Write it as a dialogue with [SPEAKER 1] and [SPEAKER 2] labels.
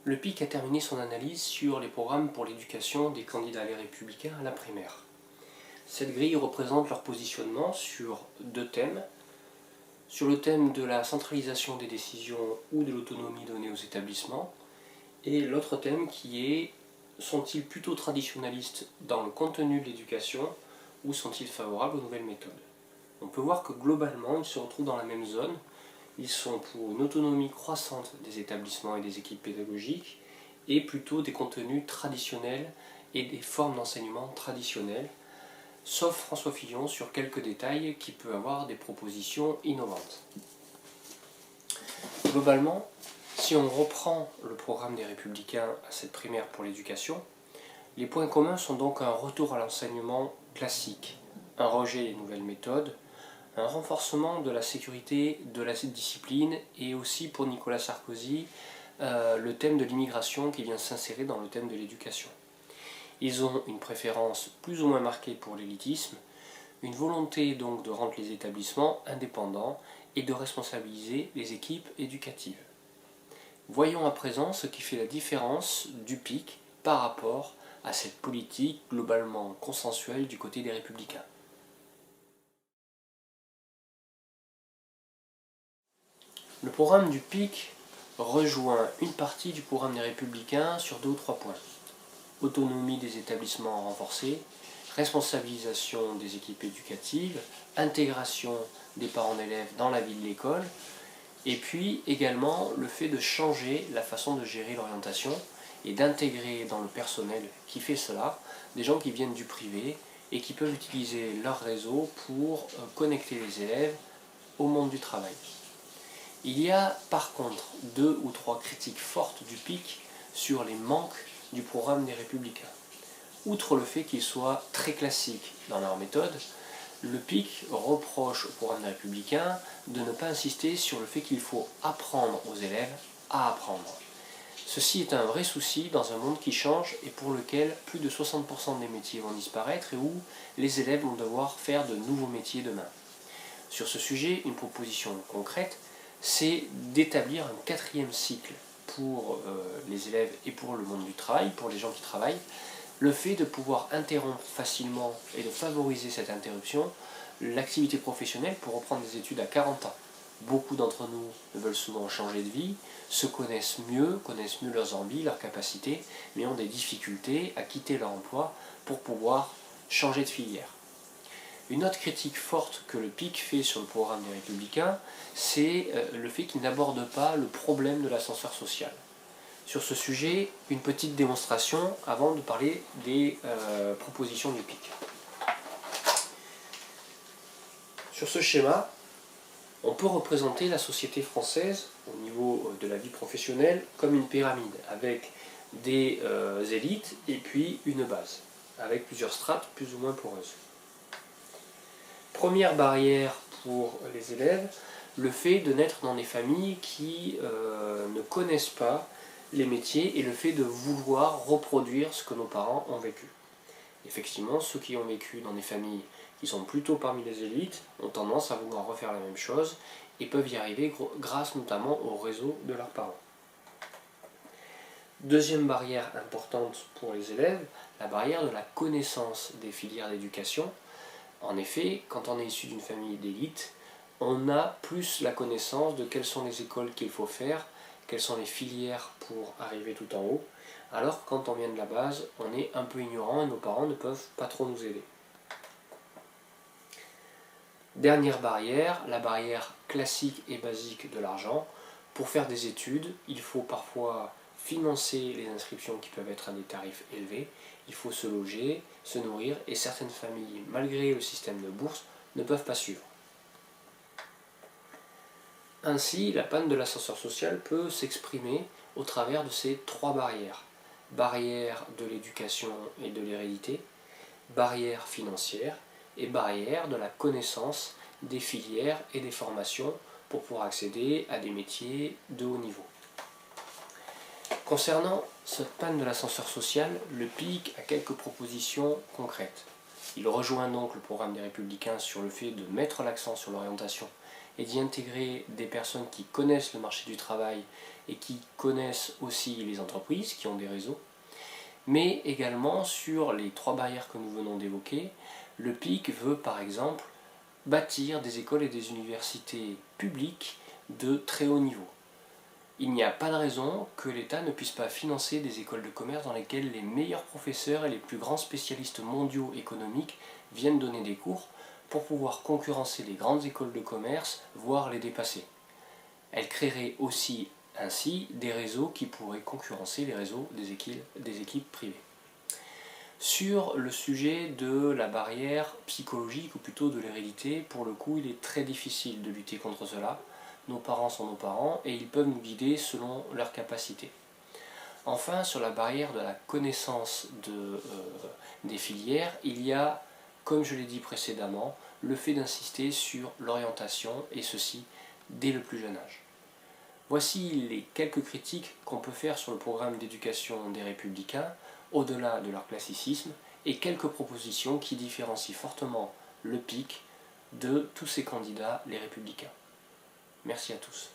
[SPEAKER 1] Le PIC a terminé son analyse sur les programmes pour l'éducation des candidats Les Républicains à la primaire. Cette grille représente leur positionnement sur deux thèmes. Sur le thème de la centralisation des décisions ou de l'autonomie donnée aux établissements, et l'autre thème qui est: sont-ils plutôt traditionnalistes dans le contenu de l'éducation ou sont-ils favorables aux nouvelles méthodes? On peut voir que globalement ils se retrouvent dans la même zone. Ils sont pour une autonomie croissante des établissements et des équipes pédagogiques et plutôt des contenus traditionnels et des formes d'enseignement traditionnelles, sauf François Fillon sur quelques détails qui peuvent avoir des propositions innovantes. Globalement, si on reprend le programme des Républicains à cette primaire pour l'éducation, les points communs sont donc un retour à l'enseignement classique, un rejet des nouvelles méthodes, un renforcement de la sécurité de la discipline et aussi pour Nicolas Sarkozy, le thème de l'immigration qui vient s'insérer dans le thème de l'éducation. Ils ont une préférence plus ou moins marquée pour l'élitisme, une volonté donc de rendre les établissements indépendants et de responsabiliser les équipes éducatives. Voyons à présent ce qui fait la différence du PIC par rapport à cette politique globalement consensuelle du côté des Républicains. Le programme du PIC rejoint une partie du programme des Républicains sur 2 ou 3 points. Autonomie des établissements renforcée, responsabilisation des équipes éducatives, intégration des parents d'élèves dans la vie de l'école, et puis également le fait de changer la façon de gérer l'orientation et d'intégrer dans le personnel qui fait cela des gens qui viennent du privé et qui peuvent utiliser leur réseau pour connecter les élèves au monde du travail. Il y a par contre 2 ou 3 critiques fortes du PIC sur les manques du programme des Républicains. Outre le fait qu'ils soient très classiques dans leur méthode, le PIC reproche au programme des Républicains de ne pas insister sur le fait qu'il faut apprendre aux élèves à apprendre. Ceci est un vrai souci dans un monde qui change et pour lequel plus de 60% des métiers vont disparaître et où les élèves vont devoir faire de nouveaux métiers demain. Sur ce sujet, une proposition concrète, c'est d'établir un 4e cycle pour les élèves et pour le monde du travail, pour les gens qui travaillent, le fait de pouvoir interrompre facilement et de favoriser cette interruption, l'activité professionnelle pour reprendre des études à 40 ans. Beaucoup d'entre nous veulent souvent changer de vie, se connaissent mieux leurs envies, leurs capacités, mais ont des difficultés à quitter leur emploi pour pouvoir changer de filière. Une autre critique forte que le PIC fait sur le programme des Républicains, c'est le fait qu'il n'aborde pas le problème de l'ascenseur social. Sur ce sujet, une petite démonstration avant de parler des propositions du PIC. Sur ce schéma, on peut représenter la société française au niveau de la vie professionnelle comme une pyramide avec des élites et puis une base, avec plusieurs strates plus ou moins poreuses. Première barrière pour les élèves, le fait de naître dans des familles qui ne connaissent pas les métiers et le fait de vouloir reproduire ce que nos parents ont vécu. Effectivement, ceux qui ont vécu dans des familles qui sont plutôt parmi les élites ont tendance à vouloir refaire la même chose et peuvent y arriver grâce notamment au réseau de leurs parents. Deuxième barrière importante pour les élèves, la barrière de la connaissance des filières d'éducation. En effet, quand on est issu d'une famille d'élite, on a plus la connaissance de quelles sont les écoles qu'il faut faire, quelles sont les filières pour arriver tout en haut, alors que quand on vient de la base, on est un peu ignorant et nos parents ne peuvent pas trop nous aider. Dernière barrière, la barrière classique et basique de l'argent. Pour faire des études, il faut parfois financer les inscriptions qui peuvent être à des tarifs élevés, il faut se loger, se nourrir, et certaines familles, malgré le système de bourse, ne peuvent pas suivre. Ainsi, la panne de l'ascenseur social peut s'exprimer au travers de ces 3 barrières. Barrière de l'éducation et de l'hérédité, barrière financière et barrière de la connaissance des filières et des formations pour pouvoir accéder à des métiers de haut niveau. Concernant cette panne de l'ascenseur social, le PIC a quelques propositions concrètes. Il rejoint donc le programme des Républicains sur le fait de mettre l'accent sur l'orientation et d'y intégrer des personnes qui connaissent le marché du travail et qui connaissent aussi les entreprises, qui ont des réseaux. Mais également sur les 3 barrières que nous venons d'évoquer, le PIC veut par exemple bâtir des écoles et des universités publiques de très haut niveau. Il n'y a pas de raison que l'État ne puisse pas financer des écoles de commerce dans lesquelles les meilleurs professeurs et les plus grands spécialistes mondiaux économiques viennent donner des cours pour pouvoir concurrencer les grandes écoles de commerce, voire les dépasser. Elle créerait aussi ainsi des réseaux qui pourraient concurrencer les réseaux des équipes privées. Sur le sujet de la barrière psychologique, ou plutôt de l'hérédité, pour le coup, il est très difficile de lutter contre cela. Nos parents sont nos parents et ils peuvent nous guider selon leurs capacités. Enfin, sur la barrière de la connaissance des filières, il y a, comme je l'ai dit précédemment, le fait d'insister sur l'orientation, et ceci dès le plus jeune âge. Voici les quelques critiques qu'on peut faire sur le programme d'éducation des Républicains, au-delà de leur classicisme, et quelques propositions qui différencient fortement le PIC de tous ces candidats, les Républicains. Merci à tous.